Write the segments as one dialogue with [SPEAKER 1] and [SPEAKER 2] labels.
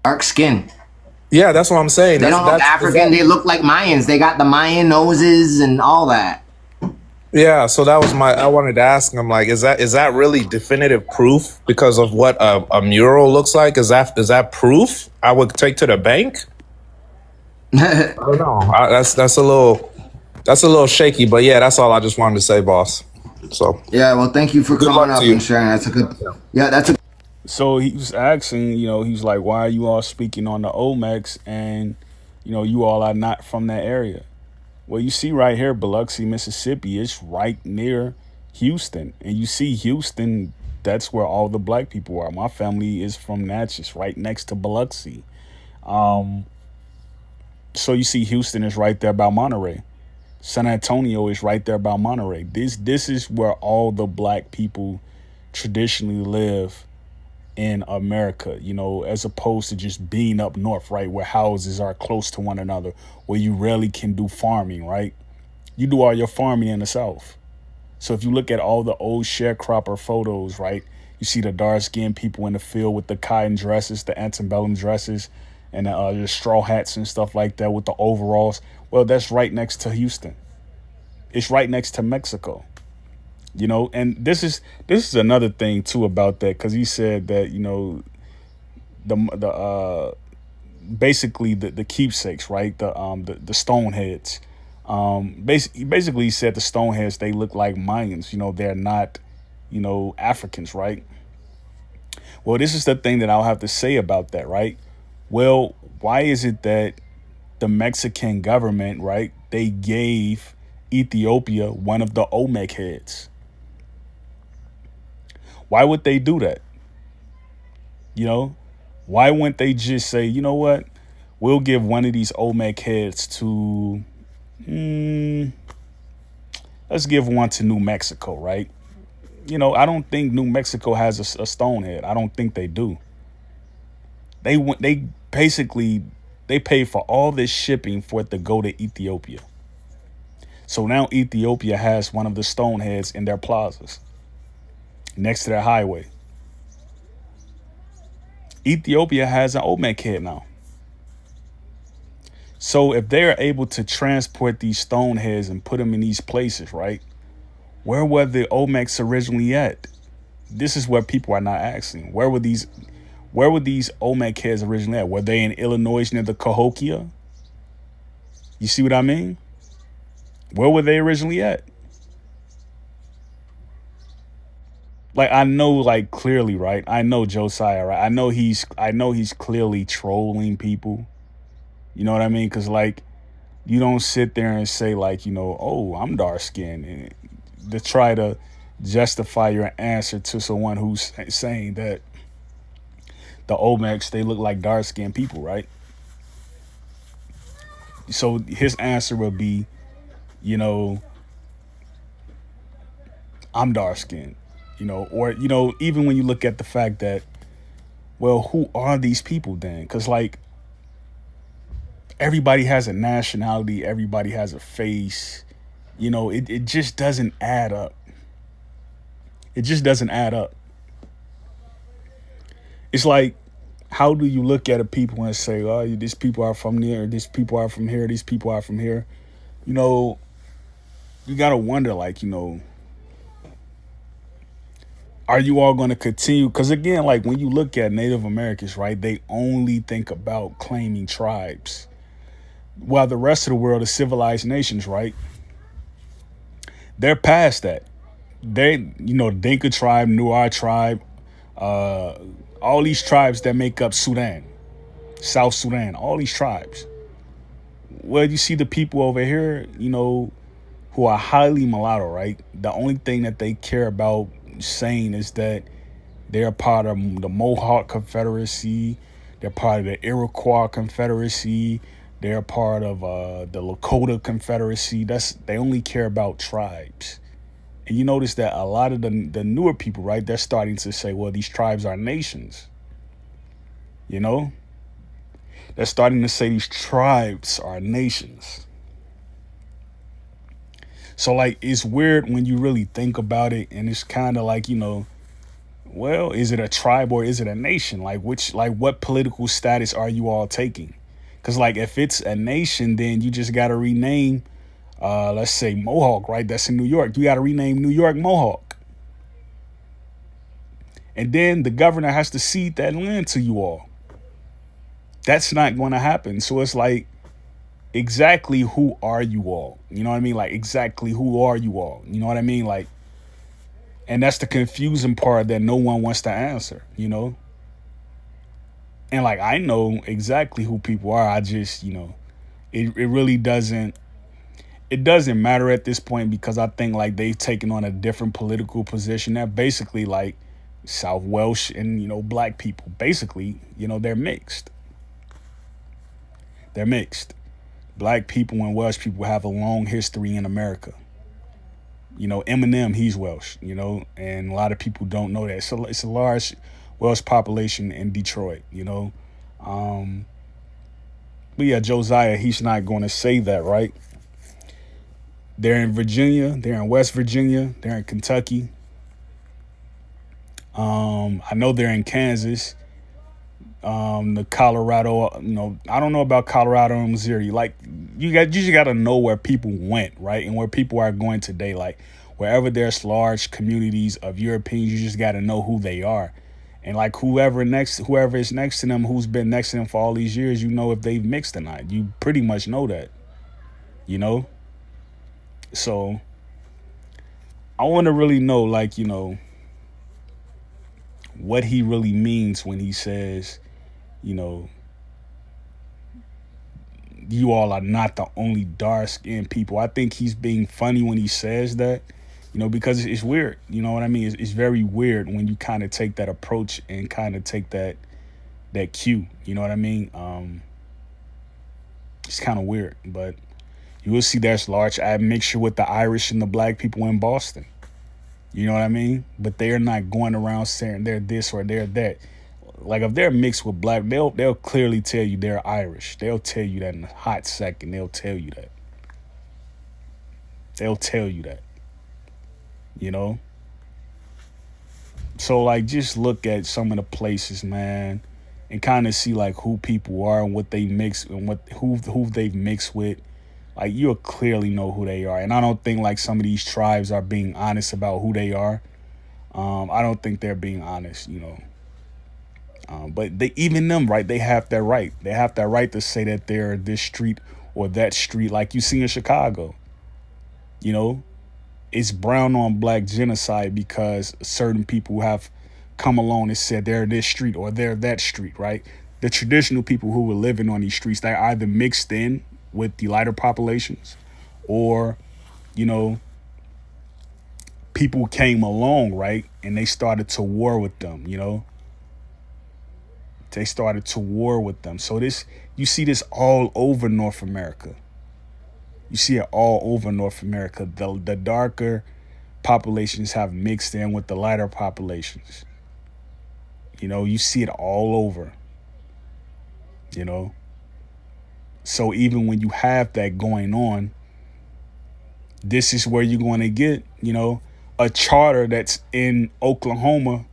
[SPEAKER 1] Dark skin.
[SPEAKER 2] Yeah, that's what I'm saying.
[SPEAKER 1] They don't look
[SPEAKER 2] That's is
[SPEAKER 1] African.
[SPEAKER 2] that.
[SPEAKER 1] They look like Mayans. They got the Mayan noses and all that.
[SPEAKER 2] Yeah, so that was my. I wanted to ask him like, is that really definitive proof because of what a mural looks like? Is that proof I would take to the bank? I don't know. That's a little shaky, but yeah, that's all I just wanted to say, boss. So
[SPEAKER 1] Yeah, well, thank you for
[SPEAKER 2] good
[SPEAKER 1] coming
[SPEAKER 2] luck to
[SPEAKER 1] up and
[SPEAKER 2] you.
[SPEAKER 1] sharing. That's a good. Yeah, that's a.
[SPEAKER 3] So he was asking, he was like, why are you all speaking on the Olmecs and, you all are not from that area? Well, you see right here, Biloxi, Mississippi, it's right near Houston. And you see Houston, that's where all the black people are. My family is from Natchez, right next to Biloxi. Um, so you see Houston is right there by Monterey. San Antonio is right there by Monterey. This is where all the black people traditionally live in America, as opposed to just being up north, right, where houses are close to one another, where you rarely can do farming, right? You do all your farming in the South. So if you look at all the old sharecropper photos, right, you see the dark skinned people in the field with the cotton dresses, the antebellum dresses, and the straw hats and stuff like that with the overalls. Well, that's right next to Houston. It's right next to Mexico. And this is another thing too about that, because he said that the basically the keepsakes, right, the stone heads. Basically he said the stone heads, they look like Mayans. They're not Africans, right? Well, this is the thing that I'll have to say about that, right? Well, why is it that the Mexican government, right, they gave Ethiopia one of the Olmec heads? Why would they do that? You know, why wouldn't they just say, you know what, we'll give one of these Olmec heads to, mm, let's give one to New Mexico, right? I don't think New Mexico has a stone head. I don't think they do. They basically they pay for all this shipping for it to go to Ethiopia. So now Ethiopia has one of the stone heads in their plazas next to their highway. Ethiopia has an Olmec head now. So if they're able to transport these stone heads and put them in these places, right? Where were the Olmecs originally at? This is what people are not asking. Where were these Olmec heads originally at? Were they in Illinois near the Cahokia? You see what I mean? Where were they originally at? Like, I know, like, clearly, right? I know Josiah, right? I know he's clearly trolling people. You know what I mean? Because, like, you don't sit there and say, like, oh, I'm dark skinned, and to try to justify your answer to someone who's saying that the Olmecs, they look like dark skinned people, right? So his answer would be, you know, I'm dark skinned, or, even when you look at the fact that, well, who are these people then? Because, like, everybody has a nationality, everybody has a face. It just doesn't add up. It just doesn't add up. It's like, how do you look at a people and say, oh, these people are from there, these people are from here, these people are from here? You know, you got to wonder, like, are you all going to continue? Because, again, like, when you look at Native Americans, right, they only think about claiming tribes, while the rest of the world is civilized nations, right? They're past that. Dinka tribe, Nuer tribe, uh, all these tribes that make up Sudan, South Sudan, all these tribes. Well, you see the people over here, who are highly mulatto, right? The only thing that they care about saying is that they're part of the Mohawk Confederacy, they're part of the Iroquois Confederacy, they're part of the Lakota Confederacy. They only care about tribes. And you notice that a lot of the newer people, right, they're starting to say, well, these tribes are nations. You know, they're starting to say these tribes are nations. So, like, it's weird when you really think about it, and it's kind of like, Well, is it a tribe or is it a nation? What political status are you all taking? Because like if it's a nation, then you just got to rename, let's say Mohawk, right? That's in New York. You got to rename New York Mohawk, and then the governor has to cede that land to you all. That's not going to happen. So it's like, exactly who are you all? You know what I mean? Like, exactly who are you all? You know what I mean? Like, and that's the confusing part that no one wants to answer, you know? And like, I know exactly who people are. I just, it really doesn't matter at this point, because I think like they've taken on a different political position. They're basically like South Welsh and, black people. Basically, they're mixed. They're mixed. Black people and Welsh people have a long history in America. Eminem, he's Welsh, and a lot of people don't know that. So it's a large Welsh population in Detroit, But yeah, Josiah, he's not going to say that, right? They're in Virginia. They're in West Virginia. They're in Kentucky. I know they're in Kansas. The Colorado, I don't know about Colorado and Missouri. Like, you just got to know where people went, right? And where people are going today. Like, wherever there's large communities of Europeans, you just got to know who they are. And like whoever is next to them, who's been next to them for all these years, if they've mixed or not. You pretty much know that, So I want to really know, like, what he really means when he says, you all are not the only dark-skinned people. I think he's being funny when he says that, because it's weird. You know what I mean? It's very weird when you kind of take that approach and kind of take that cue. You know what I mean? It's kind of weird, but you will see there's large admixture with the Irish and the black people in Boston. You know what I mean? But they're not going around saying they're this or they're that. Like, if they're mixed with black, they'll clearly tell you they're Irish. They'll tell you that in a hot second. They'll tell you that. So like, just look at some of the places, man, and kind of see like who people are and what they mix and who they've mixed with. Like, you'll clearly know who they are. And I don't think like some of these tribes are being honest about who they are. I don't think they're being honest, but even them, right? They have that right. They have that right to say that they're this street or that street, like you see in Chicago. It's brown on black genocide because certain people have come along and said they're this street or they're that street, right? The traditional people who were living on these streets, they either mixed in with the lighter populations, or, people came along, right? And they started to war with them, They started to war with them. So you see this all over North America. You see it all over North America. The darker populations have mixed in with the lighter populations. You see it all over, So even when you have that going on, this is where you're going to get, a charter that's in Oklahoma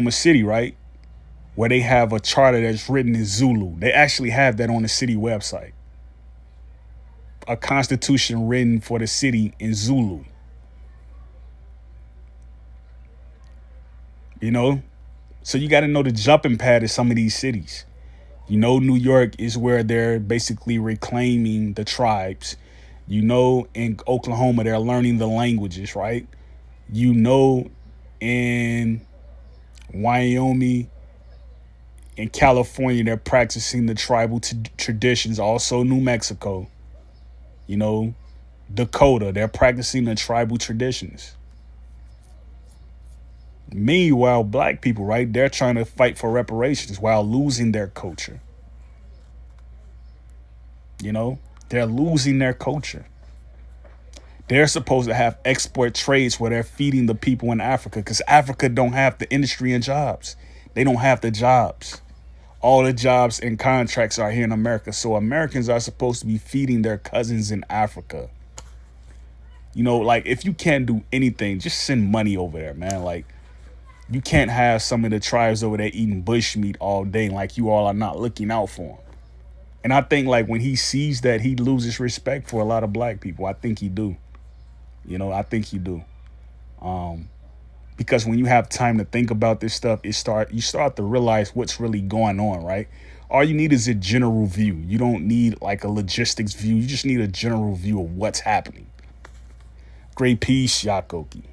[SPEAKER 3] City, right? Where they have a charter that's written in Zulu. They actually have that on the city website. A constitution written for the city in Zulu. So you got to know the jumping pad of some of these cities. New York is where they're basically reclaiming the tribes. In Oklahoma, they're learning the languages, right? In Wyoming and California, they're practicing the tribal traditions. Also, New Mexico, Dakota, they're practicing the tribal traditions. Meanwhile, black people, right, they're trying to fight for reparations while losing their culture. They're losing their culture. They're supposed to have export trades where they're feeding the people in Africa, because Africa don't have the industry and jobs. They don't have the jobs. All the jobs and contracts are here in America. So Americans are supposed to be feeding their cousins in Africa. Like, if you can't do anything, just send money over there, man. Like, You can't have some of the tribes over there eating bush meat all day, like you all are not looking out for them. And I think like when he sees that, he loses respect for a lot of black people. I think he do. I think he do. Because when you have time to think about this stuff, you start to realize what's really going on, right? All you need is a general view. You don't need like a logistics view. You just need a general view of what's happening. Great piece, Yakoki.